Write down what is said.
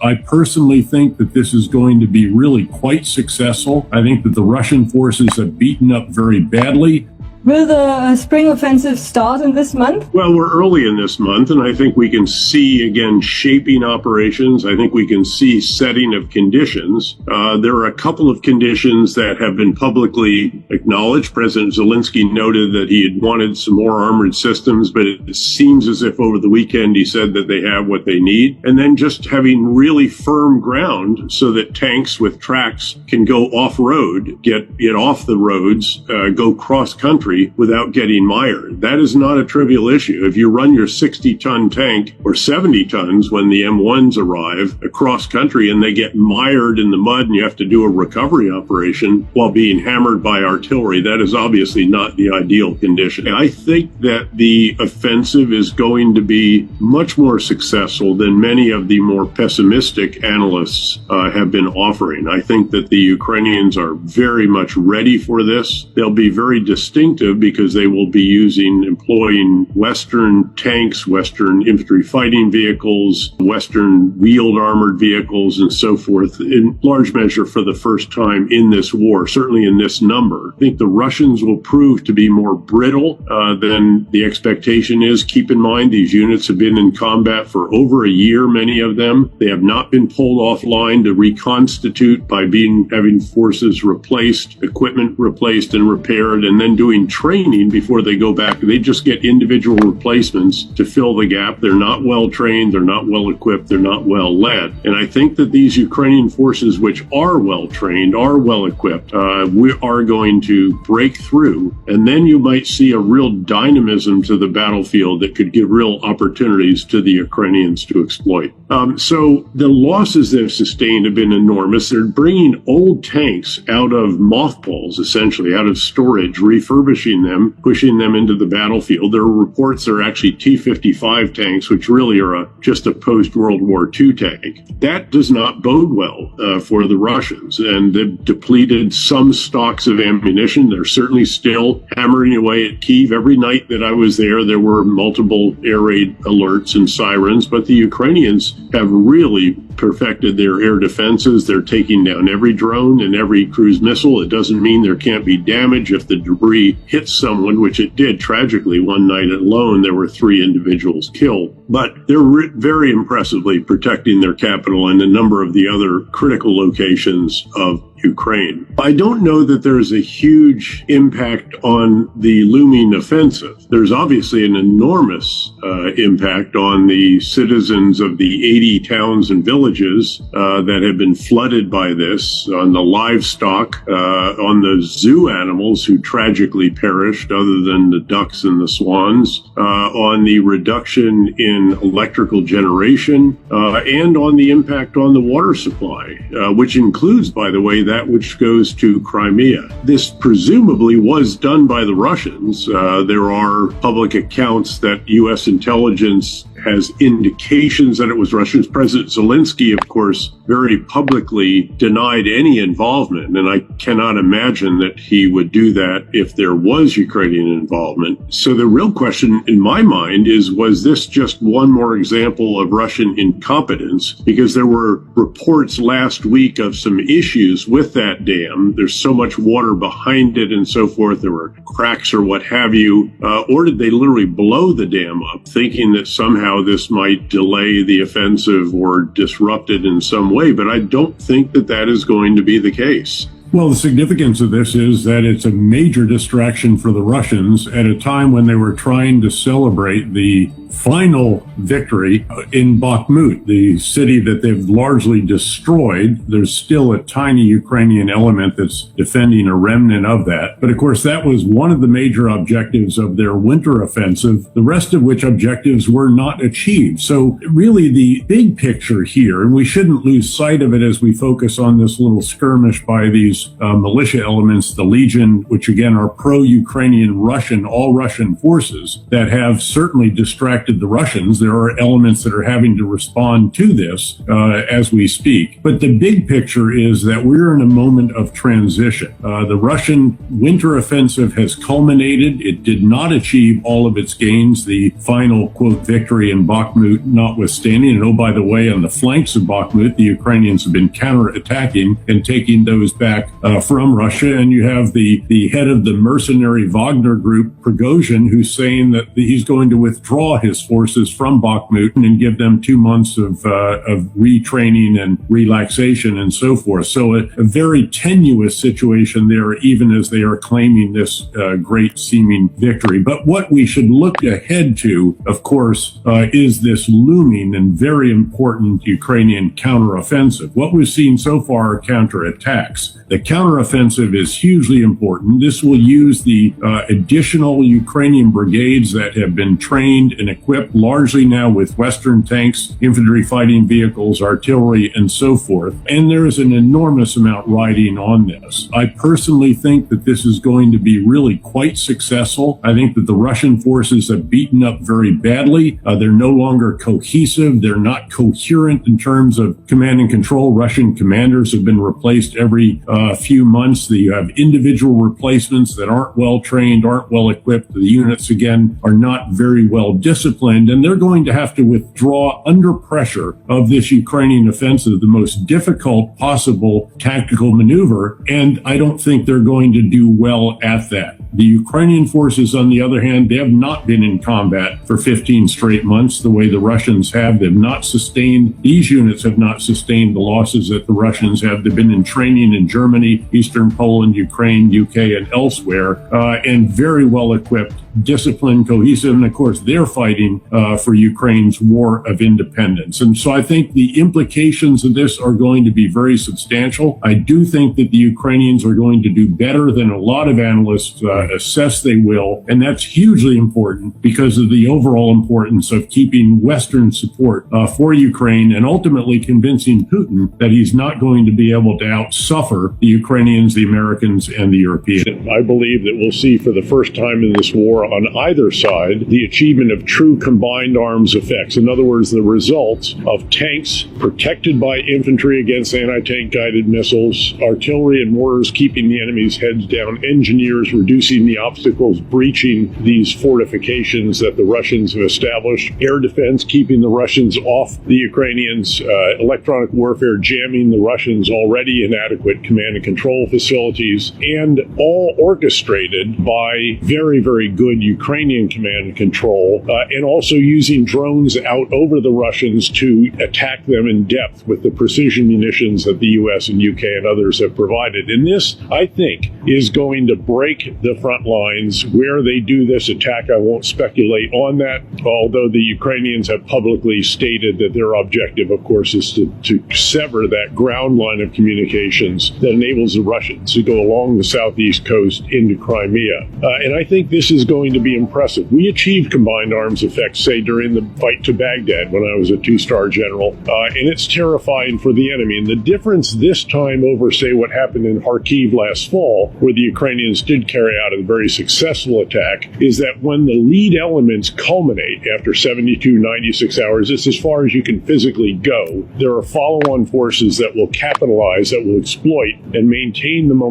I personally think that this is going to be really quite successful. I think that the Russian forces have beaten up very badly. Will the spring offensive start in this month? Well, we're early in this month, and I think we can see, again, shaping operations. I think we can see setting of conditions. There are a couple of conditions that have been publicly acknowledged. President Zelensky noted that he had wanted some more armored systems, but it seems as if over the weekend he said that they have what they need. And then just having really firm ground so that tanks with tracks can go off-road, get off the roads, go cross-country without getting mired. That is not a trivial issue. If you run your 60-ton tank or 70 tons when the M1s arrive across country and they get mired in the mud and you have to do a recovery operation while being hammered by artillery, that is obviously not the ideal condition. I think that the offensive is going to be much more successful than many of the more pessimistic analysts have been offering. I think that the Ukrainians are very much ready for this. They'll be very distinct because they will be employing Western tanks, Western infantry fighting vehicles, Western wheeled armored vehicles, and so forth, in large measure for the first time in this war, certainly in this number. I think the Russians will prove to be more brittle than the expectation is. Keep in mind, these units have been in combat for over a year, many of them. They have not been pulled offline to reconstitute by having forces replaced, equipment replaced and repaired, and then doing training before they go back. They just get individual replacements to fill the gap. They're not well trained, they're not well equipped, they're not well led. And I think that these Ukrainian forces, which are well trained, are well equipped, we are going to break through. And then you might see a real dynamism to the battlefield that could give real opportunities to the Ukrainians to exploit. So the losses they've sustained have been enormous. They're bringing old tanks out of mothballs, essentially, out of storage, refurbishing them, pushing them into the battlefield. There are reports there are actually T-55 tanks, which really are just a post-World War II tank. That does not bode well for the Russians, and they've depleted some stocks of ammunition. They're certainly still hammering away at Kyiv. Every night that I was there were multiple air raid alerts and sirens, but the Ukrainians have really perfected their air defenses. They're taking down every drone and every cruise missile. It doesn't mean there can't be damage if the debris hits someone, which it did tragically. One night alone, there were 3 individuals killed. But they're very impressively protecting their capital and a number of the other critical locations of Ukraine. I don't know that there's a huge impact on the looming offensive. There's obviously an enormous impact on the citizens of the 80 towns and villages that have been flooded by this, on the livestock, on the zoo animals who tragically perished, other than the ducks and the swans, on the reduction in electrical generation, and on the impact on the water supply, which includes, by the way, that which goes to Crimea. This presumably was done by the Russians. There are public accounts that U.S. intelligence has indications that it was Russians. President Zelensky, of course, very publicly denied any involvement, and I cannot imagine that he would do that if there was Ukrainian involvement. So the real question in my mind is, was this just one more example of Russian incompetence? Because there were reports last week of some issues with that dam. There's so much water behind it and so forth. There were cracks or what have you. Or did they literally blow the dam up, thinking that somehow this might delay the offensive or disrupt it in some way? But I don't think that that is going to be the case. Well, the significance of this is that it's a major distraction for the Russians at a time when they were trying to celebrate the final victory in Bakhmut, the city that they've largely destroyed. There's still a tiny Ukrainian element that's defending a remnant of that. But of course, that was one of the major objectives of their winter offensive, the rest of which objectives were not achieved. So really the big picture here, and we shouldn't lose sight of it as we focus on this little skirmish by these militia elements, the Legion, which again are pro-Ukrainian Russian, all Russian forces that have certainly distracted affected the Russians. There are elements that are having to respond to this as we speak. But the big picture is that we're in a moment of transition. The Russian winter offensive has culminated. It did not achieve all of its gains. The final, quote, victory in Bakhmut notwithstanding. And oh, by the way, on the flanks of Bakhmut, the Ukrainians have been counterattacking and taking those back from Russia. And you have the head of the mercenary Wagner group, Prigozhin, who's saying that he's going to withdraw his forces from Bakhmut and give them 2 months of retraining and relaxation and so forth. So a very tenuous situation there, even as they are claiming this great seeming victory. But what we should look ahead to, of course, is this looming and very important Ukrainian counteroffensive. What we've seen so far are counterattacks. The counteroffensive is hugely important. This will use the additional Ukrainian brigades that have been trained and equipped largely now with Western tanks, infantry fighting vehicles, artillery, and so forth. And there is an enormous amount riding on this. I personally think that this is going to be really quite successful. I think that the Russian forces have beaten up very badly. They're no longer cohesive. They're not coherent in terms of command and control. Russian commanders have been replaced every few months. You have individual replacements that aren't well trained, aren't well equipped. The units, again, are not very well disciplined, and they're going to have to withdraw under pressure of this Ukrainian offensive, the most difficult possible tactical maneuver, and I don't think they're going to do well at that. The Ukrainian forces, on the other hand, they have not been in combat for 15 straight months the way the Russians have. They've not sustained, these units have not sustained the losses that the Russians have. They've been in training in Germany, Eastern Poland, Ukraine, UK, and elsewhere, and very well equipped, disciplined, cohesive, and of course they're fighting for Ukraine's war of independence. And so I think the implications of this are going to be very substantial. I do think that the Ukrainians are going to do better than a lot of analysts assess they will, and that's hugely important because of the overall importance of keeping Western support for Ukraine and ultimately convincing Putin that he's not going to be able to outsuffer the Ukrainians, the Americans, and the Europeans. I believe that we'll see for the first time in this war on either side the achievement of true combined arms effects. In other words, the results of tanks protected by infantry against anti-tank guided missiles, artillery and mortars keeping the enemy's heads down, engineers reducing the obstacles breaching these fortifications that the Russians have established, air defense keeping the Russians off the Ukrainians, electronic warfare jamming the Russians' already inadequate command and control facilities, and all orchestrated by very, very good Ukrainian command and control, and also using drones out over the Russians to attack them in depth with the precision munitions that the US and UK and others have provided. And this, I think, is going to break the front lines. Where they do this attack, I won't speculate on that, although the Ukrainians have publicly stated that their objective, of course, is to sever that ground line of communications that enables the Russians to go along the southeast coast into Crimea. And I think this is going to be impressive. We achieved combined arms effects, say, during the fight to Baghdad when I was a 2-star general, and it's terrifying for the enemy. And the difference this time over, say, what happened in Kharkiv last fall, where the Ukrainians did carry out a very successful attack, is that when the lead elements culminate after 72, 96 hours, it's as far as you can physically go. There are follow-on forces that will capitalize, that will exploit and maintain the momentum